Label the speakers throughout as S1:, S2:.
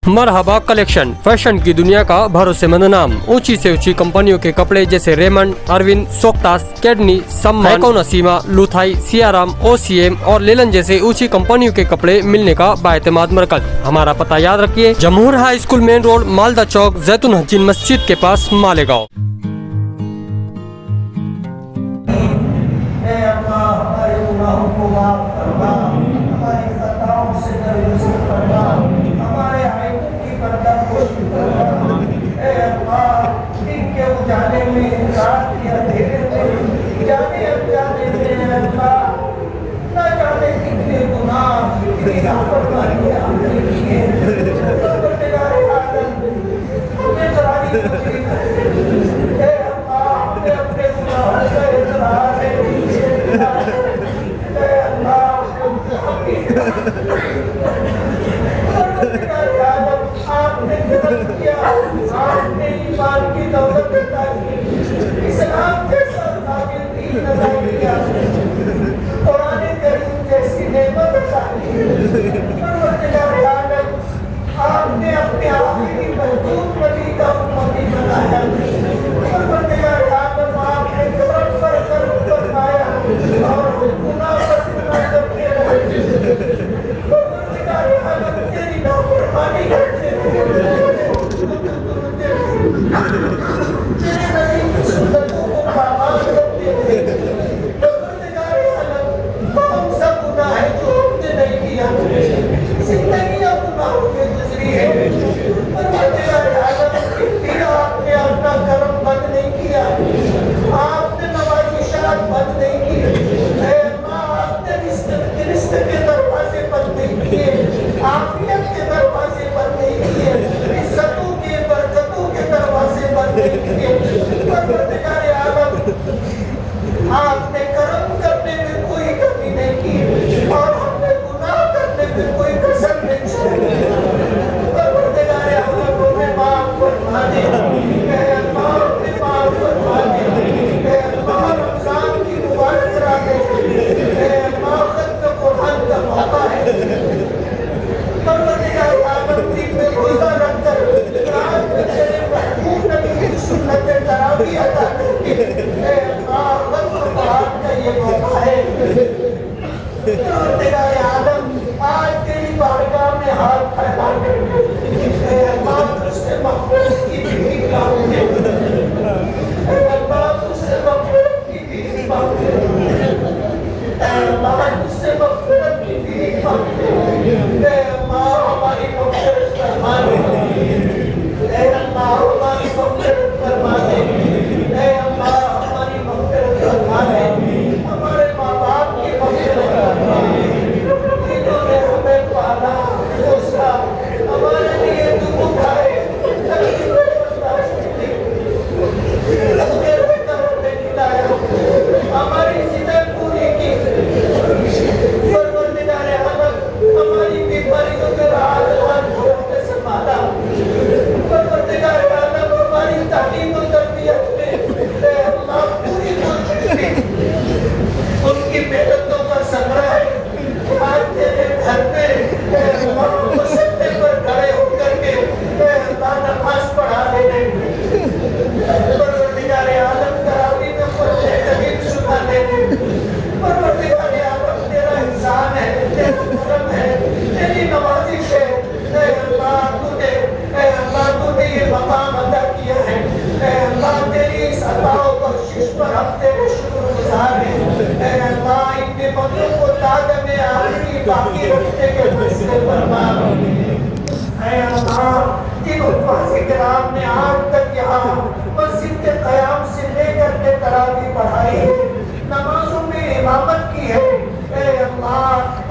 S1: मरहबा collection, fashion की दुनिया का भरोसेमंद नाम। ऊंची से ऊंची कंपनियों के कपड़े जैसे रेमंड, अरविंद, सोक्टास, कैडनी, सम्मान, नसीमा, लुथाई, सियाराम, ओसीएम और लेलन जैसे ऊंची कंपनियों के कपड़े मिलने का बाएतमाद मरकज। हमारा पता याद रखिए, Jamhoor high school main road, Malda Chowk, जैतून हजीन मस्जिद के पास, मालेगांव।
S2: आपने अपने आखिरी मजबूत नबी का उम्मती बनाया, आपने करम पर करम फरमाया और गुनाह पर गुनाह करते रहे। तेरी नाफरमानी करते रहे, तेरे नबी की सुन्नतों को पामाल करते रहे। हम सब गुनाह है जो हमने नहीं किया, जिंदगियां गुनाहों में गुजरी है, आपने अपना कर्म बंद नहीं किया, आपने नवाजिशात बंद नहीं की, आपने रिश्ते के दरवाजे बंद नहीं किए, आफियत के दरवाजे बंद नहीं किए, इज्जतों के बरकतों के दरवाजे बंद नहीं किए। परवरदिगारे आलम, आपने कर्म करने में कोई कमी नहीं की और हमने गुनाह करने में कोई कसर नहीं छोड़ी। परवरदिगारे आलम, हमें माफ फरमा दे, माफ फरमा दे, रमजान की मुबारक रातें, खत्म कुरान का मौका है। परवरदिगारे आलम, दिन में रोजा रखकर रात में तेरे महबूब नबी की सुन्नतें तरावी अदा करके ये मौका है। परवरदिगारे आलम, आज तेरी बारगाह में हाथ फैला के तुझसे मग़फ़िरत की भीख मांगते, तुझसे मग़फ़िरत की भीख मांगते, तुझसे मग़फ़िरत की भीख मांगते। हमारी मग़फ़िरत फरमा दे, हमारी मग़फ़िरत फरमा दे, हमारी मग़फ़िरत फरमा दे, हमारे माँ बाप की मग़फ़िरत फरमा दे, जिन्होंने हमें पाला पोसा, हमारे लिए दुख उठाए, तकलीफें बर्दाश्त की, हमारी जिद्दें पूरी की। परवरदिगारे आलम, हमारी बीमारियों के राज से संभाला। परवरदिगारे आलम, हमारी तालीम और तरबियत में अल्लाह पूरी कोशिश की, उनकी मेहनतों का संग्रह है। आज तेरे घर पे मुसल्ले पर खड़े होकर के नमाज पढ़ा रहे हैं। परवरदिगारे आलम, तरावी में कुरान करीम सुना दे। परवरदिगारे आलम, तेरा इंसान है, तेरा करम है, तेरी नवाजिश है। तूने ये मकाम अदा किया है। तेरी इस अता और बख्शिश पर हम तेरे शुक्रगुजार हैं। इनके मगलों को ताक़त में आखिरी बाकी रखने के फैसले फरमा। जिन उफ़ाज़ किराम ने आज तक यहाँ मस्जिद के क़याम से लेकर के तरावी पढ़ाई है, नमाजों में इमामत की है,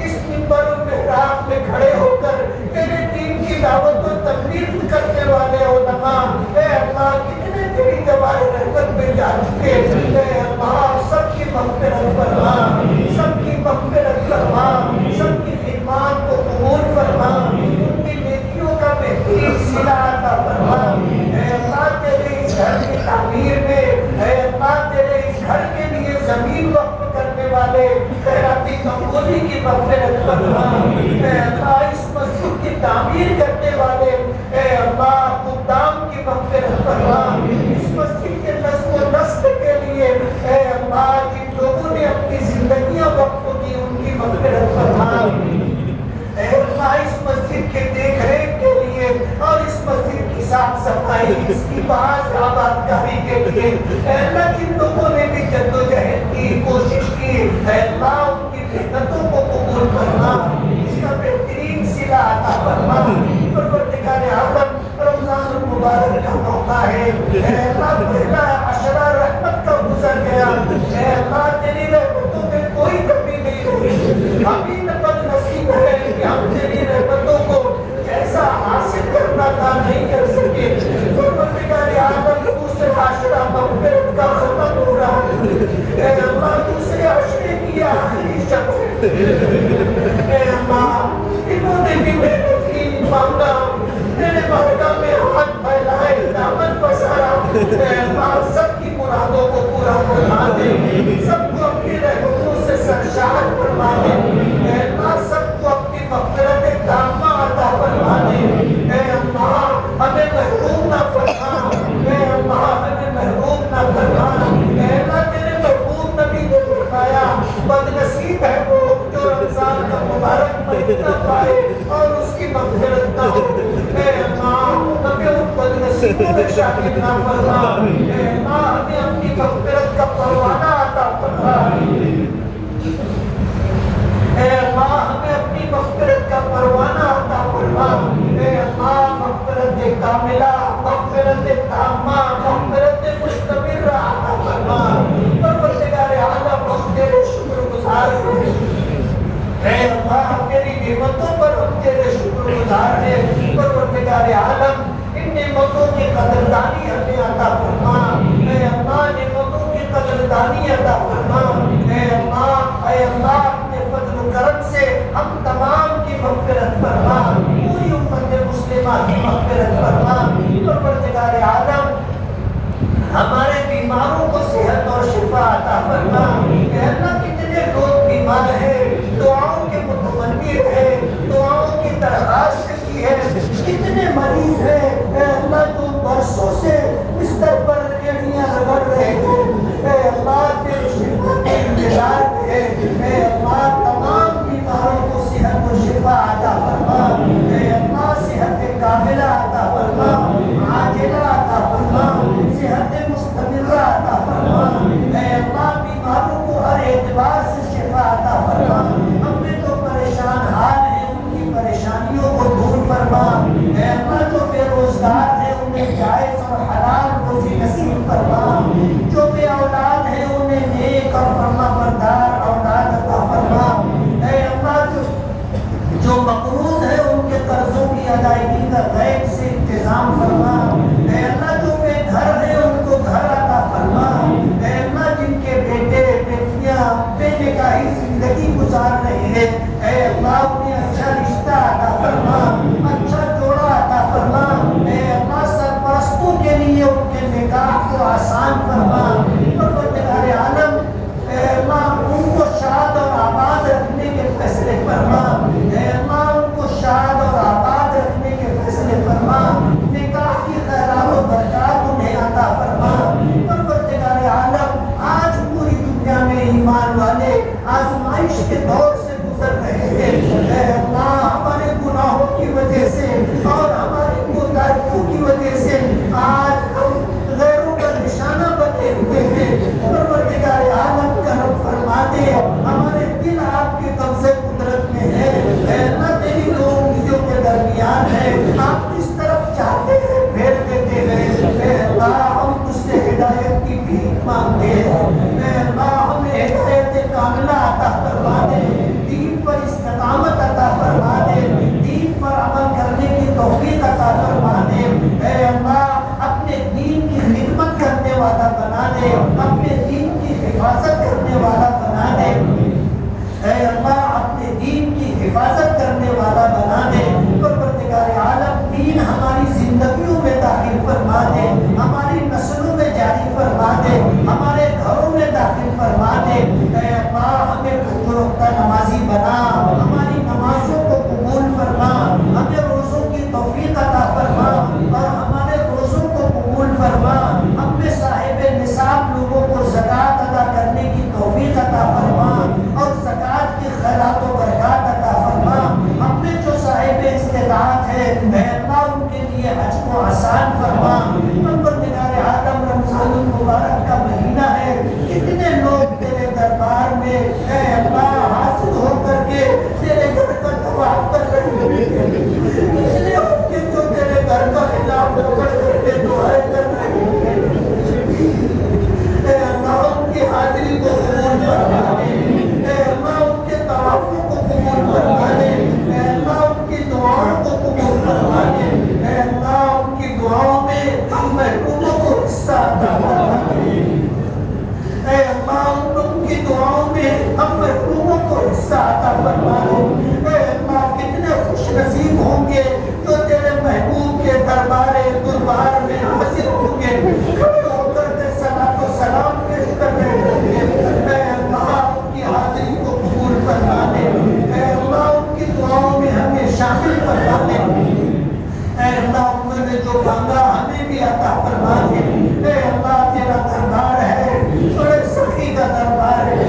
S2: इस मिंबर मेहराब में खड़े होकर तेरे दीन की दावत और तबलीग करने वाले उलमा, कितने तेरी दवाए रहमत में जा चुके, सबकी मग़फ़िरत फरमा, सबकी मग़फ़िरत फरमा, सबकी खिदमत को कबूल फरमा, उनकी नेकियों का बेहतरीन सिला अता फरमा। तेरे इस घर की तामीर में, तेरे इस घर के लिए ज़मीन वक़्फ़ करने वाले खैराती कबूली की मग़फ़िरत फरमा। इस मस्जिद की तामीर करने वाले फरमा। इस मस्जिद के नस्ल व नस्ल के लिए ऐ अल्लाह जिन लोगों ने अपनी जिंदगियां वक्फ की उनकी मग़फ़िरत फरमा। ऐ अल्लाह इस मस्जिद के देख रेख के लिए और इस मस्जिद की साफ सफाई, इसकी बाज आबादकारी के लिए ऐ अल्लाह जिन लोगों ने भी जद्दोजहद की, कोशिश की, ऐ अल्लाह उनकी मेहनतों को कबूल फरमा, इसका बेहतरीन सिला अता फरमा। परवरदिगार आलम रमजान मुबारक का मौका है, ऐ अल्लाह पहला अशरा रहमत का गुजर गया, ऐ अल्लाह तेरी रहमतों में कोई कमी नहीं रही। अभी बदनसीब है कि हम तेरी रहमतों को जैसा हासिल करना था नहीं कर सके। परवरदिगार आलम दूसरे अशरा मग़फ़िरत का खत्म हो रहा है, ऐ अल्लाह दूसरे अशरे की आखिरी शब है, ऐ अल्लाह इन्होंने भी मेहनत की, मांगा तेरे बारगाह में हाथ फैलाए, दामन पसारा, ऐ अल्लाह सबकी मुरादों को पूरा फरमा दे, सबको अपनी रहमतों से सरशार फरमा दे, ऐ अल्लाह सबको अपनी मग़फ़िरत ताम्मा अता फरमा दे, ऐ अल्लाह हमें महरूम ना फरमा, ऐ अल्लाह हमें महरूम ना फरमा। ऐ अल्लाह तेरे महबूब नबी ने फरमाया बदनसीब है वो जो रमजान का मुबारक महीना पाए और उसकी मग़फ़िरत ना हो। ऐ अल्लाह हमें उन बदनसीबों में शामिल ना फरमा, ऐ अल्लाह हमें अपनी मग़फ़िरत का परवाना अता फरमा। ऐ अल्लाह हमें अपनी मग़फ़िरत का परवाना अता फरमा। ऐ अल्लाह मग़फ़िरत कामिला, मग़फ़िरत ताम्मा, मग़फ़िरत मुस्तमिर्रा अता फरमा। परवरदिगार आलम हम तेरे शुक्रगुज़ार हैं, ऐ अल्लाह तेरी नेमतों पर हम तेरे शुक्रगुज़ार हैं। परवरदिगार आलम इन नेमतों की कदरदानी हमें अता फरमा, ऐ अल्लाह नेमतों की कदरदानी अता फरमा। ऐ अल्लाह अपने फज़ल करम से हम तमाम की मग़फ़िरत फरमा, पूरी उम्मत मुस्लिमा की मग़फ़िरत फरमा। परवरदिगार आलम हमारे बीमारों को सेहत और शिफा अता फरमा। ऐ अल्लाह कितने लोग बीमार हैं, दुआओं के मुतमन्निर हैं, दुआओं की दरख्वास्त की है, कितने मरीज हैं ऐ अल्लाह जो बरसों से बिस्तर पर एड़ियां रगड़ रहे हैं, ऐ अल्लाह तेरे शिफा के इंतजार में है। ऐ अल्लाह तमाम बीमारों को सेहत और शिफा अता फरमा। ऐ अल्लाह सेहत कामिला अता फरमा, आजिला अता फरमा, सेहत मुस्तमिर्रा अता फरमा। ऐ अल्लाह बीमारों को हर एतबार से शिफा अता फरमा। हमने तो परेशान हाल है उनकी परेशानियों को दूर फरमा। ऐ अल्लाह जो बेरोजगार है उन्हें जायज और हलाल रोजी नसीब फरमा, जो बे औलाद है उन्हें नेक और फरमाबरदार औलाद अता फरमा। ऐ अल्लाह जो मक़रूज़ है उनके कर्जों की अदायगी का गैब से इंतजाम फरमा। ऐ अल्लाह जो बेघर है उनको घर अता फरमा। ऐ अल्लाह जिनके बेटे बेटियां बेनिकाही जिंदगी गुजार रहे हैं, ऐ अल्लाह उन्हें अच्छा रिश्ता अता फरमा, अच्छा जोड़ा अता फरमा। ऐ अल्लाह सरपरस्तों के लिए उनके निकाह को आसान फरमा। परवरदिगार आलम ऐ अल्लाह उनको शाद और आबाद रखने के फैसले फरमा। ऐ अल्लाह उनको शाद और आबाद रखने के फैसले फरमा। निकाह की खैरात और बरकत उन्हें अता फरमा। परवरदिगार आलम आज पूरी दुनिया में ईमान वाले आजमाइश के दौर से गुजर रहे हैं। ऐ अल्लाह हमारे गुनाहों की वजह से और हमारी कोताहियों की वजह से आज हम गैरों का निशाना बने हुए हैं। परवरदिगार आलम करम फरमा दे, हमारे दिल आपके कब्ज़े कुदरत में है। ऐ अल्लाह तेरी दो उंगलियों के दरमियान है, आप किस तरफ चाहते हैं फेर देते हैं। ऐ अल्लाह हम तुझसे हिदायत की भीख मांगते हैं। ऐ अल्लाह हमें हिदायत कामिला अता फरमा दे, दीन पर इस्तिकामत अता फरमा दे, दीन पर अमल करने की तौफीक अता फरमा दे। ऐ अल्लाह अपने दीन की खिदमत करने वाला बना दे, अपने दीन की हिफाजत करने वाला बना दे। ऐ अल्लाह अपने दीन की हिफाजत करने वाला बना दे। परवरदिगार आलम दीन हमारी जिंदगियों में दाखिल फरमा दे, हमारी नस्लों में जारी फरमा दे, हमारे घरों में दाखिल फरमा दे। ऐ अल्लाह हमें खुदा नमाजी बना, हमारी नमाजों को कबूल फरमा, हमें रोज़ों की तौफीक अता फरमा और हमारे रोज़ों को कबूल फरमा। اے اللہ ان کے لیے حج کو آسان فرما۔ پروردگار عالم رمضان المبارک کا مہینہ ہے، کتنے لوگ تیرے دربار میں اے اللہ حاضر ہو کر کے تیرے گھر کا طواف کر رہے ہیں، کتنے ہوتے جو تیرے گھر کا خلاف پکڑ کر کے دعائیں کر رہے ہیں۔ اے اللہ ان کی حاضری کو قبول فرما دے، اے اللہ ان کے طوافوں کو قبول فرما دے، اے اللہ ان کی دعاؤں کو قبول فرما دے، اے اللہ ان کی دعاؤں میں ہم محروموں کو حصہ عطا فرما دے، اے اللہ ان کی دعاؤں میں ہم محروموں کو حصہ عطا فرما دے۔ اے اللہ کتنے خوش نصیب ہوں گے جو تیرے محبوب کے دربار میں حاضر ہوں گے، کھڑے ہو کر کے صلاۃ و سلام پیش کر رہے ہوں گے۔ اے اللہ ان کی حاضری کو قبول فرما دے، اے اللہ ان کی دعاؤں میں ہمیں شامل فرما دے، اے اللہ انہوں نے جو مانگا ہمیں بھی عطا فرما دے۔ اے اللہ تیرا دربار ہے، بڑے سخی کا دربار ہے،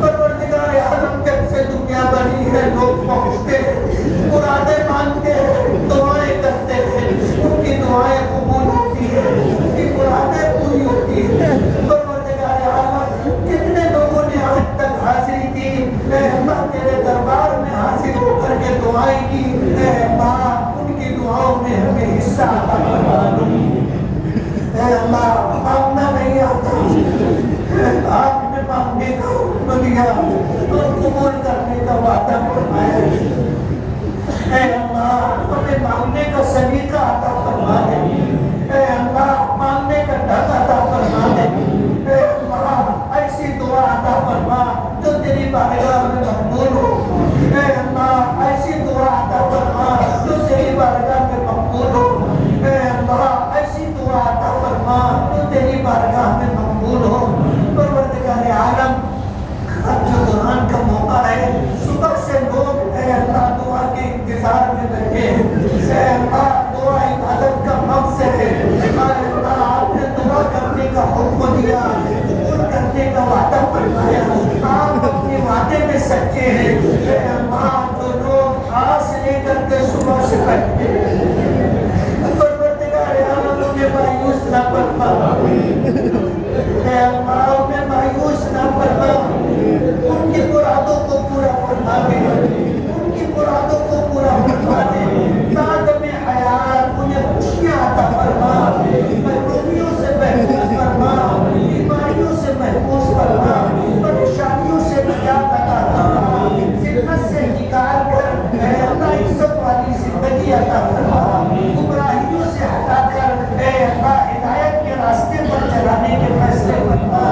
S2: پروردگار عالم جب سے دنیا بنی ہے لوگ پہنچتے ہیں، مرادیں مانگتے ہیں، دعائیں کرتے ہیں، ان کی دعائیں قبول ہوتی ہیں، ان کی مرادیں پوری ہوتی ہیں۔ پروردگار عالم کتنے لوگوں نے آج تک حاضری دی، اے اللہ تیرے دربار میں حاضر ہو کر کے دعائیں کی، اے اللہ ان کی دعاؤں میں ہمیں حصہ عطا فرما دو۔ اے اللہ مانگنا نہیں آتا، آپ نے مانگنے کا حکم دیا اور قبول کرنے کا وعدہ فرمایا۔ اے اللہ ہمیں مانگنے کا سلیقہ عطا فرما دے، اے اللہ مانگنے کا ڈھنگ عطا فرما دے، اے اللہ ایسی دعا عطا فرما جو تیری بارگاہ میں مقبول ہو، اے اللہ ایسی دعا عطا فرما جو تیری بارگاہ میں مقبول ہو، اے اللہ ایسی دعا عطا فرما جو تیری بارگاہ میں مقبول ہو۔ پروردگار عالم اب جو قرآن کا موقع ہے، صبح سے لوگ اے اللہ دعا کے انتظار میں بیٹھے ہیں، اے اللہ دعا عبادت کا مقصد ہے، اے اللہ آپ نے دعا کرنے کا حکم دیا، قبول کرنے کا وعدہ فرمایا، آپ اپنے وعدے میں سچے ہیں۔ اے اللہ جو لوگ آس لے کر کے صبح سے بیٹھتے ہیں، پروردگار عالم انہیں مایوس نہ فرما، اے اللہ انہیں مایوس نہ فرما، ان کی مرادوں کو پورا فرما دے، ان کی مرادوں کو پورا فرما دے، بعد میں حیات انہیں خوشیاں عطا فرما، محرومیوں سے محفوظ فرما، بیماریوں سے محفوظ فرما، پریشانیوں سے نجات عطا فرما، ذلت سے نکال کر اے اللہ عزت والی زندگی عطا فرما، گمراہیوں سے ہٹا کر اے اللہ ہدایت کے راستے پر چلانے کے فیصلے فرما،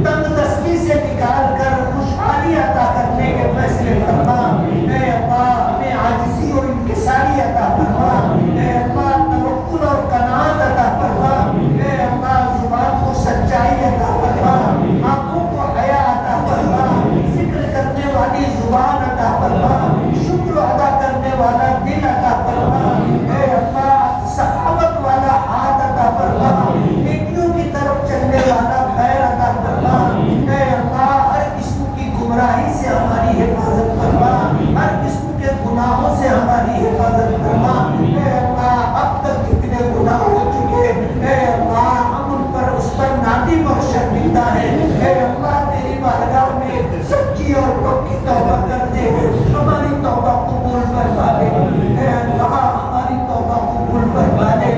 S2: تنگ دستی سے نکال کر خوشحالی عطا کرنے کے فیصلے فرما، اے اللہ ہمیں عاجزی اور انکساری عطا فرما، اے اللہ توکل اور قناعت عطا فرما، اے اللہ زبان کو سچائی عطا فرما، آنکھوں کو حیا عطا فرما، ذکر کرنے والی زبان عطا فرما، شکر ادا کرنے والا دل عطا فرما، اے اللہ سخاوت والا ہاتھ عطا فرما، نیکیوں کی طرف چلنے والا خیر عطا فرما، اے اللہ ہر قسم کی گمراہی سے ہماری حفاظت فرما، ہر قسم کے گناہوں سے ہماری حفاظت فرما، اے اللہ اب تک کتنے گناہ ہو چکے، اے اللہ ہم ان پر اس پر نادم اور شرمندہ ہیں، اے اللہ تیری بارگاہ میں سچی اور پکی توبہ کرتے ہیں، ہماری توبہ قبول فرما دے، اے اللہ ہماری توبہ قبول فرما دے،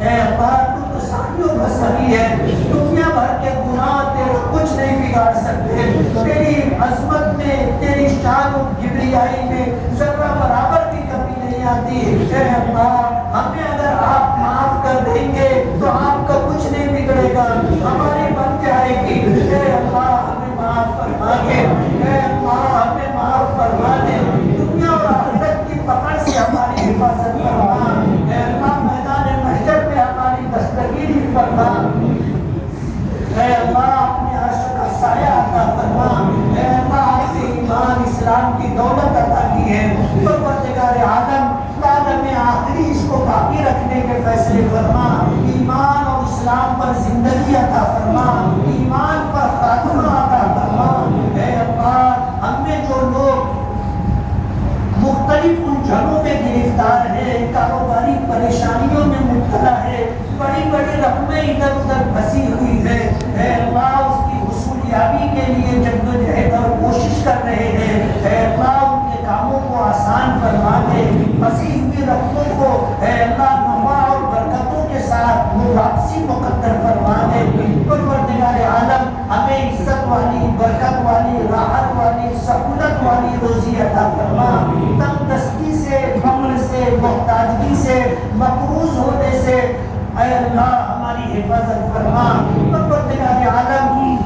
S2: اے اللہ تو ساریوں کا سبھی ہے، دنیا بھر کے گناہ تیرے کچھ نہیں بگاڑ سکتے، تیری عظمت میں تیری شان و کبریائی میں ذرہ برابر بھی کمی نہیں آتی، اے اللہ ہمیں اگر آپ معاف کر دیں گے تو آپ کا کچھ نہیں بگڑے گا، ہماری بن جائے گی، اے اللہ ہمیں معاف فرما دے، اے اللہ ہمیں معاف فرما دے، دنیا اور آخرت کی پکڑ سے ہماری حفاظت فرما، اے اللہ میدان محشر میں ہماری دستگیری فرما، اے اللہ اپنے عرش کا سایہ عطا فرما، اے اللہ آپ نے ایمان اسلام کی دولت عطا کی ہے، پروردگار عالم عالم آخری اس کو باقی رکھنے کے فیصلے فرما، ایمان اور اسلام پر زندگی عطا فرما، ایمان پر خاتمہ عطا فرما، اے اللہ ہم میں جو لوگ مختلف الجھنوں میں گرفتار ہیں، کاروباری پریشانیوں میں مبتلا ہے، بڑی بڑی رقمیں ادھر ادھر پھنسی ہوئی ہے، اے اللہ اس کی حصولیابی کے لیے جدوجہد اور کوشش کر رہے ہیں، اے اللہ ان کے کاموں کو آسان فرما دے، پھنسی ہوئی رقموں کو اے اللہ نفع اور برکتوں کے ساتھ واپسی مقدر فرما دے۔ پروردگار عالم ہمیں عزت والی، برکت والی، راحت والی، سہولت والی روزی عطا فرما، تنگ دستی سے، فقر سے، محتاجگی سے، مقروض ہونے سے اے اللہ ہماری حفاظت فرما۔ پروردگار عالم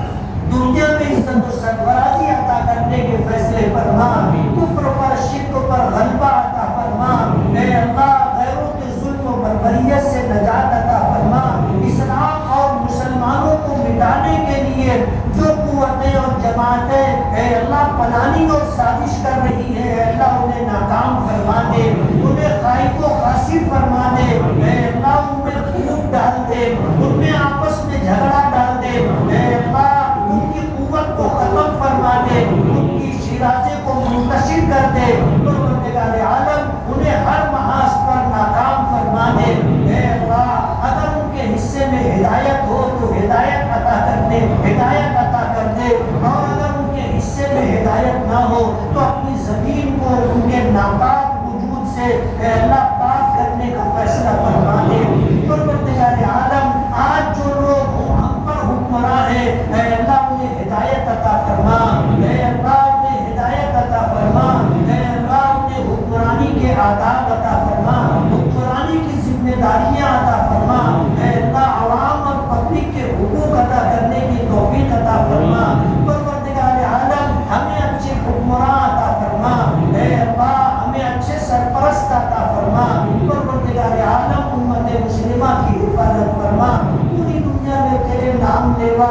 S2: دنیا میں عزت و سرفرازی عطا کرنے کے فیصلے فرما، کفر پر، شرک پر غلبہ عطا فرما، اے اللہ غیروں کے ظلم و بربریت سے نجات عطا فرما، اسلام اور مسلمانوں کو مٹانے کے لیے جو قوتیں اور جماعتیں اے اللہ پلاننگ اور سازش کر رہی ہے، اے اللہ انہیں ناکام فرما دے، انہیں خائف و خاسر فرما دے، اے اللہ ان میں خون ڈال دے، ان میں آپس میں جھگڑا ڈال دے، اے اللہ ان کی قوت کو ختم فرما دے، ان کی شیرازے کو منتشر کر دے، پروردگار عالم انہیں ہر محاذ پر ناکام فرما دے، اے اللہ اگر ان کے حصے میں ہدایت ہو تو ہدایت عطا کر دے، ہدایت عطا کر دے، اور اگر ان کے حصے میں ہدایت نہ ہو تو اپنی زمین کو ان کے ناپاک وجود سے اے اللہ پاک کرنے کا فیصلہ فرما دے۔ پروردگار عالم آج جو لوگ ہم پر حکمراں ہیں اے اللہ انہیں ہدایت عطا فرما، اے اللہ انہیں ہدایت عطا فرما، اے اللہ انہیں حکمرانی کے آداب عطا فرما، حکمرانی کی ذمہ داریاں عطا فرما، اے اللہ عوام اور پبلک کے حقوق ادا کرنے کی توفیق عطا فرما۔ پروردگار عالم ہمیں اچھے حکمراں عطا فرما، اے اللہ ہمیں اچھے سرپرست عطا فرما، پروردگار عالم امت مسلمہ کی حفاظت فرما، پوری دنیا میں تیرے نام لیوا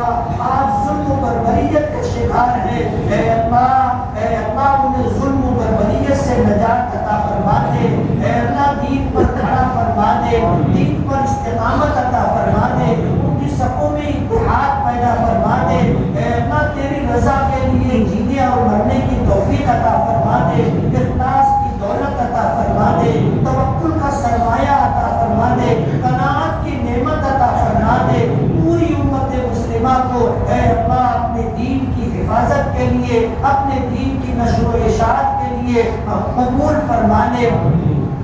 S2: آج ظلم و بربریت کا شکار ہے، اے اللہ انہیں ظلم و بربریت سے نجات عطا فرما دے، اے اللہ دین پر کھڑا فرما دے، دین پر استقامت عطا فرما دے، ان کی صفوں میں اتحاد پیدا فرما دے، اے اللہ تیری رضا کے لیے جینے اور مرنے کی توفیق عطا فرما دے، اخلاص کی دولت عطا فرما دے، توکل کا سرمایہ عطا فرما دے، قناعت کی نعمت عطا فرما دے، پوری امت مسلمہ کو اے اللہ اپنے دین کی حفاظت کے لیے، اپنے دین کی نشر و اشاعت کے لیے قبول فرما لے،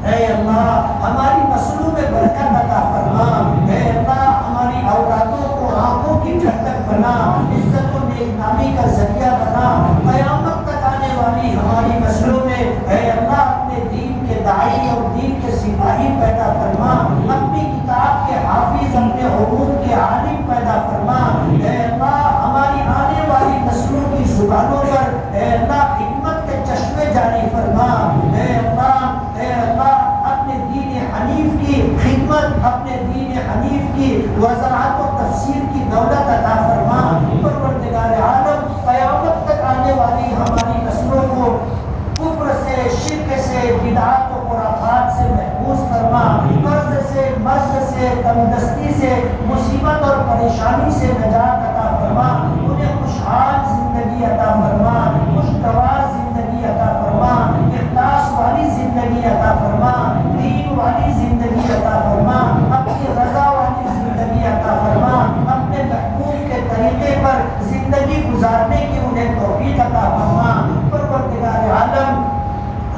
S2: اے اللہ ہماری نسلوں میں برکت عطا فرما، اے اللہ ہماری اولادوں کو آنکھوں کی ٹھنڈک بنا، عزت و نیک نامی کا ذریعہ بنا، قیامت تک آنے والی ہماری نسلوں میں اے اللہ اپنے دین کے داعی اور دین کے سپاہی پیدا فرما، اپنی کتاب کے حافظ، اپنے علوم کے عالم پیدا فرما، اے اللہ ہماری آنے والی نسلوں کی زبانوں پر اے اللہ حکمت کے چشمے جاری فرما، اے اللہ اپنے دین حنیف کی خدمت، اپنے دین حنیف کی وضاحت و تفسیر کی دولت عطا فرما، پروردگار عالم قیامت تک آنے والی ہماری نسلوں کو کفر سے، شرک سے، بدعات و خرافات سے محفوظ فرما، قرض سے، مرض سے، تنگدستی سے، مصیبت اور پریشانی سے نجات عطا فرما، انہیں خوشحال زندگی عطا فرما، خوشگوار زندگی عطا فرما، اخلاص والی زندگی عطا فرما، دین والی زندگی عطا فرما، اپنی رضا والی زندگی عطا فرما، اپنے محبوب کے طریقے پر زندگی گزارنے کی انہیں توفیق عطا فرما، پروردگار عالم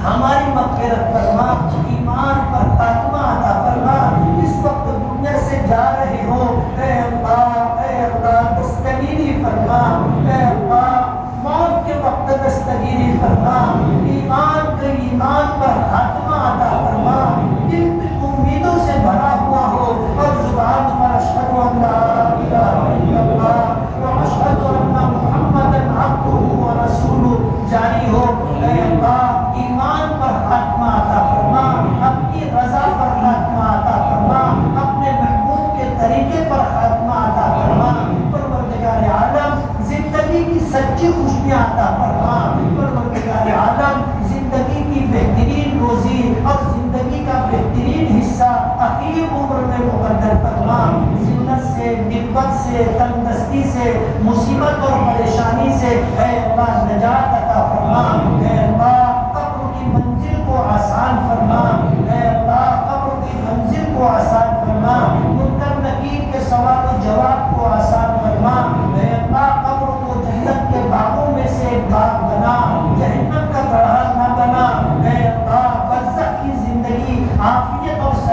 S2: ہماری مغفرت فرما، ایمان پر خاتمہ عطا فرما، اس وقت دنیا سے جا رہے ہو اے اللہ دستگیری فرما، اے اللہ موت کے وقت دستگیری فرما، ایمان پر خاتمہ عطا فرما، دل امیدوں سے بھرا ہوا ہو اور زبان پر اشہد ان لا الہ الا اللہ و اشہد ان محمدا عبدہ و رسولہ جاری ہو، اے اللہ ایمان پر خاتمہ عطا فرما، اپنی رضا پر خاتمہ عطا فرما، اپنے محبوب کے طریقے پر خاتمہ عطا فرما، پروردگار عالم زندگی کی سچی خوشیاں عطا فرما، پروردگار عالم زندگی کی بہترین روزی اور زندگی کا بہترین حصہ اخیر عمر میں مقدر فرما، ذلت سے، نکبت سے، تنگدستی سے، مصیبت اور پریشانی سے اے اللہ نجات عطا فرما، اے اللہ قبر کی منزل کو آسان فرما، اے اللہ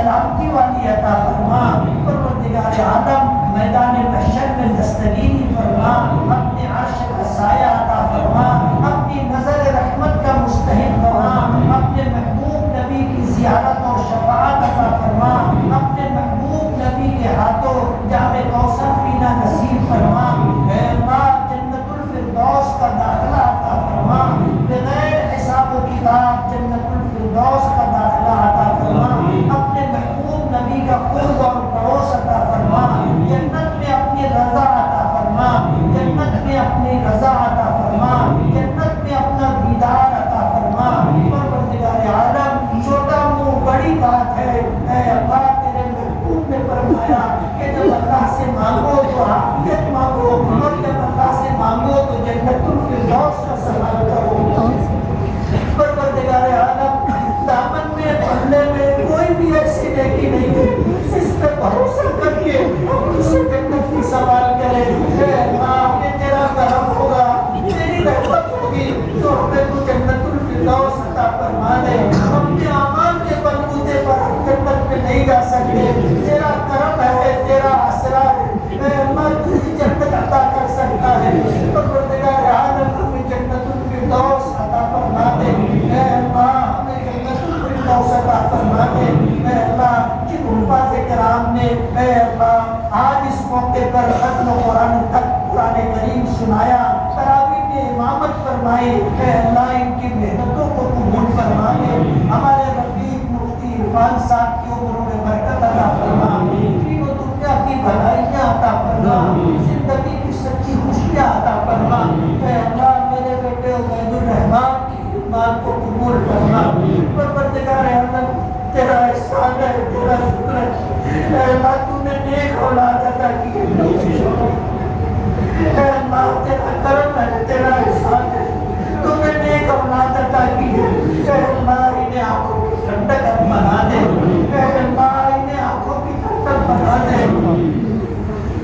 S2: सलामती वाली अता फरमा। परवरदिगार आलम मैदान महशर में दस्तगीरी फरमा, अपने अर्श का साया अता फरमा, अपनी नजर रहमत का मुस्तहिक बना, अपने महबूब नबी की ज़ियारत और शफाअत अता फरमा, अपने महबूब नबी के हाथों जामे कौसर पीना नसीब फरमा। ऐ अल्लाह जन्नतुल फिरदौस का दाखिला अता फरमा, बगैर हिसाब व किताब जन्नतुल फिरदौस का दाखिला अता फरमा। अपने महबूब नबी का कुर्ब और पड़ोस अता फरमा, जन्नत में अपनी रज़ा अता फरमा, जन्नत में अपनी रज़ा अता फरमा, जन्नत में अपना दीदार अता फरमा। परवरदिगार आलम छोटा मुँह बड़ी बात है। ऐ अल्लाह तेरे महबूब ने फरमाया कि जब अल्लाह से मांगो तो आफियत मांगो, और जब अल्लाह से मांगो तो जन्नतुल फिरदौस का सवाल करो। परवरदिगार आलम दामन में पढ़ने में कोई भी ऐसी नेकी नहीं है, इस पे भरोसा करके हम उससे जन्नत की सवाल करें। ऐ अल्लाह ये तेरा करम होगा, तेरी रहमत होगी तो हमें तू जन्नतुल फिरदौस अता फरमा दे। अपने आमान के बलबूते पर हम जन्नत में नहीं जा सकते, तेरा करम है, तेरा आसरा है। ऐ अल्लाह तू ही जन्नत अता कर सकता है। परवरदिगार आलम हमें जन्नतुल फिरदौस अता फरमा दे। ऐ अल्लाह हमें जन्नतुल फिरदौस अता फरमा दे। ऐ अल्लाह जिन हुफ़ाज़ किराम ने ऐ अल्लाह आज इस मौके पर खत्म कुरान तक कुरान करीम सुनाया, तरावी में इमामत फरमाई, ऐ अल्लाह इनकी मेहनतों को कबूल फरमा ले। हमारे रफीक मुफ्ती इरफान साहब की उम्रों में बरकत अता फरमा, तीनों दुनिया की भलाइयाँ अता फरमा, जिंदगी की सच्ची खुशियाँ अता फरमा। ऐ अल्लाह मेरे बेटे उबैदुर रहमान की खिदमत को कबूल फरमा। परवरदिगार आलम तेरा एहसान है, तेरा शुक्र है। ऐ अल्लाह तूने नेक औलाद अता की है। ऐ अल्लाह तेरा करम है, तेरा एहसान है, तूने नेक औलाद अता की है। ऐ अल्लाह इन्हें आंखों की ठंडक बना दे। ऐ अल्लाह इन्हें आंखों की ठंडक बना दे।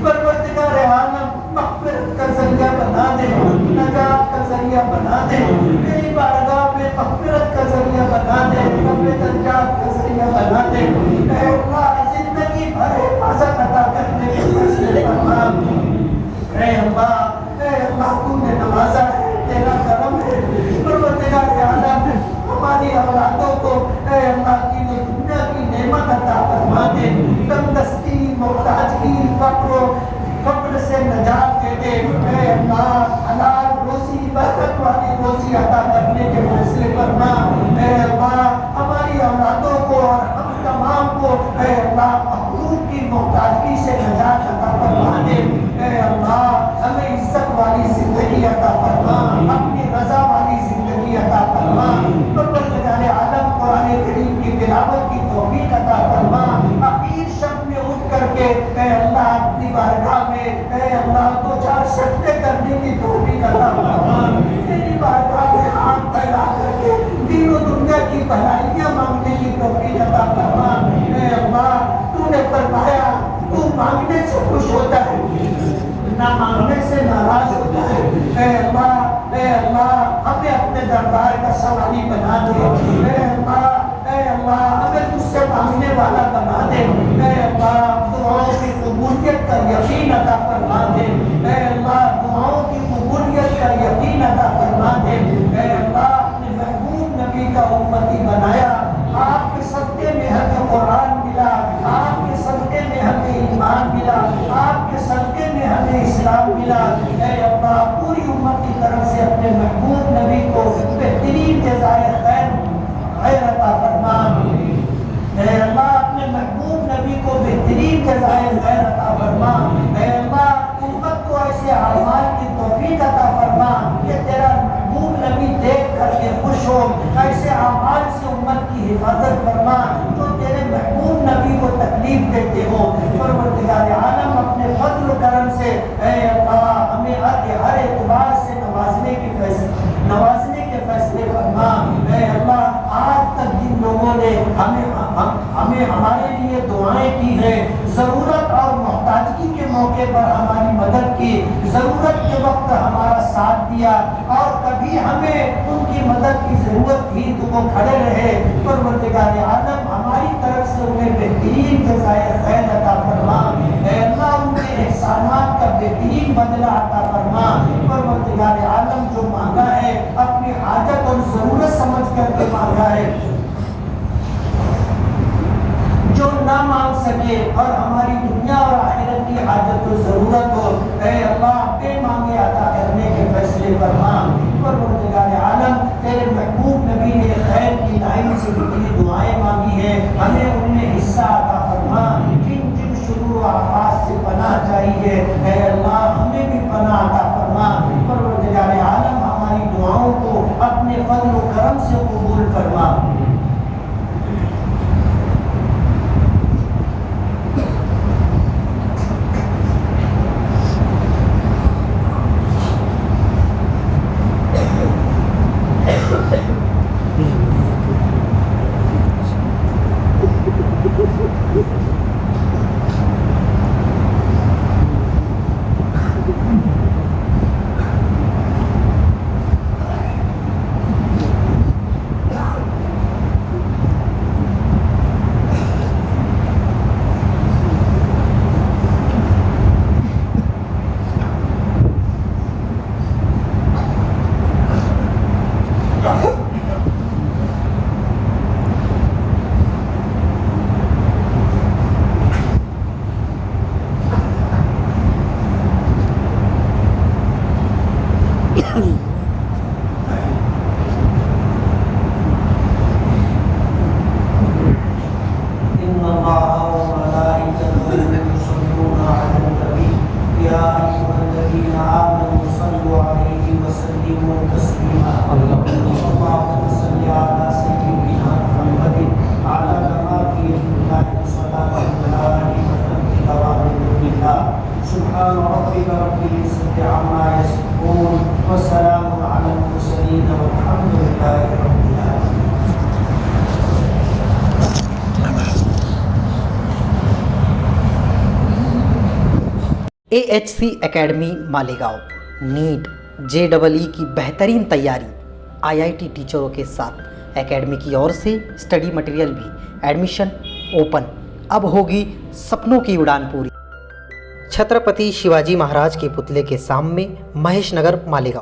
S2: परवरदिगार आलम मग़फ़िरत का ज़रिया बना दे, नजात का ज़रिया बना दे, तेरी बारगाह में मग़फ़िरत का ज़रिया बना दे, रफ़्ए दर्जात का ज़रिया बना दे। ऐ अल्लाह ज़िंदगी भर हिफ़ाज़त अता करने के फैसले फरमा। ऐ अल्लाह तूने नवाजा है, तेरा करम है। परवरदिगार आलम हमारी औलादों को ऐ अल्लाह की दुनिया की नेमत अता फरमा दे, तंदुरुस्ती, मोहताजगी, फक़्र से नजात दे दे। ऐ अल्लाह हलाल रोज़ी, बरकत वाली रोज़ी अता करने के फैसले फरमा। ऐ अल्लाह हमारी औलादों को और हम तमाम को ऐ अल्लाह मखलूक की मोहताजगी से नजात अता फरमा दे। ऐ अल्लाह हमें इज्जत वाली ज़िंदगी अता फरमा, अपनी रज़ा वाली ज़िंदगी अता फरमा। परवरदिगार आलम कुरान करीम की तिलावत की तौफीक अता फरमा। आखिर शब में उठ करके ऐ अल्लाह अपनी बारगाह में ऐ अल्लाह दो चार सजदे करने की तौफीक अता फरमा। तेरी बारगाह में हाथ फैला करके दीन और दुनिया की भलाइयाँ मांगने की तौफीक अता फरमा। ऐ अल्लाह तूने फरमाया तू मांगने से खुश होता है, ना मांगने से नाराज होता है। ऐ अल्लाह हमें अपने दरबार का सवाली बना दे। ऐ अल्लाह हमें तुझसे मांगने वाला बना दे। ऐ अल्लाह दुआओं की कबूलियत का यकीन अता फरमा दे। ऐ अल्लाह दुआओं की कबूलियत का यकीन अता फरमा दे। ऐ अल्लाह अपने महबूब नबी का उम्मती बनाया, आपके सदक़े में हमें कुरान मिला, आपके सदक़े में हमें ईमान मिला, आपके सदक़े में हमें इस्लाम मिला। ऐ अल्लाह पूरी उम्मत की तरफ से अपने महबूब नबी को बेहतरीन जज़ाए खैर अता फरमा। ऐ अल्लाह अपने महबूब नबी को बेहतरीन जज़ाए खैर अता फरमा। ऐ अल्लाह उम्मत को ऐसे आमाल की तौफीक अता फरमा कि तेरा महबूब नबी देख करके खुश हो। ऐसे आमाल से उम्मत की हिफाजत फरमा जो तेरे महबूब नबी को तकलीफ देते हो। परवरदिगार आलम अपने फज़्ल करम से ऐ अल्लाह हमें हर एतबार से नवाजने के फैसले फरमा। ऐ अल्लाह आज तक जिन लोगों ने हमें हमारे लिए दुआएं की हैं, ज़रूरत और मोहताजगी के मौके पर हमारी मदद की, ज़रूरत के वक्त हमारा साथ दिया और कभी हमें उनकी मदद की ज़रूरत थी तो वो खड़े रहे। परवरदिगार आलम हमारी तरफ سے انہیں بہترین جزائے خیر عطا فرما، اے اللہ انہیں احسانات کا بہترین بدلہ عطا فرما۔ پروردگار عالم جو مانگا ہے اپنی حاجت اور ضرورت سمجھ کر کے مانگا ہے، جو نہ مانگ سکے اور ہماری دنیا اور آخرت کی حاجت و ضرورت ہو، اے اللہ بے مانگے عطا کرنے کے فیصلے فرما۔ پروردگار عالم تیرے محبوب نبی نے خیر کی لائن سے جتنی دعائیں مانگی ہیں ہمیں ان میں حصہ عطا فرما۔ جن جن شرور و آفات سے پناہ چاہیے اے اللہ ہمیں بھی پناہ عطا فرما۔ پروردگار عالم ہماری دعاؤں کو اپنے فضل و کرم سے قبول فرما۔ سبحان ربك رب العزة عما يصفون وسلام على المرسلين والحمد لله رب العالمين۔
S3: AHC academy Malegaon NEET JEE کی بہترین تیاری IIT ٹیچروں کے ساتھ اکیڈمی کی اور سے اسٹڈی مٹیریل بھی ایڈمیشن اوپن۔ اب ہوگی سپنوں کی اڑان پوری۔ چھترپتی شیواجی مہاراج کے پتلے کے سامنے مہیش نگر مالیگاؤں۔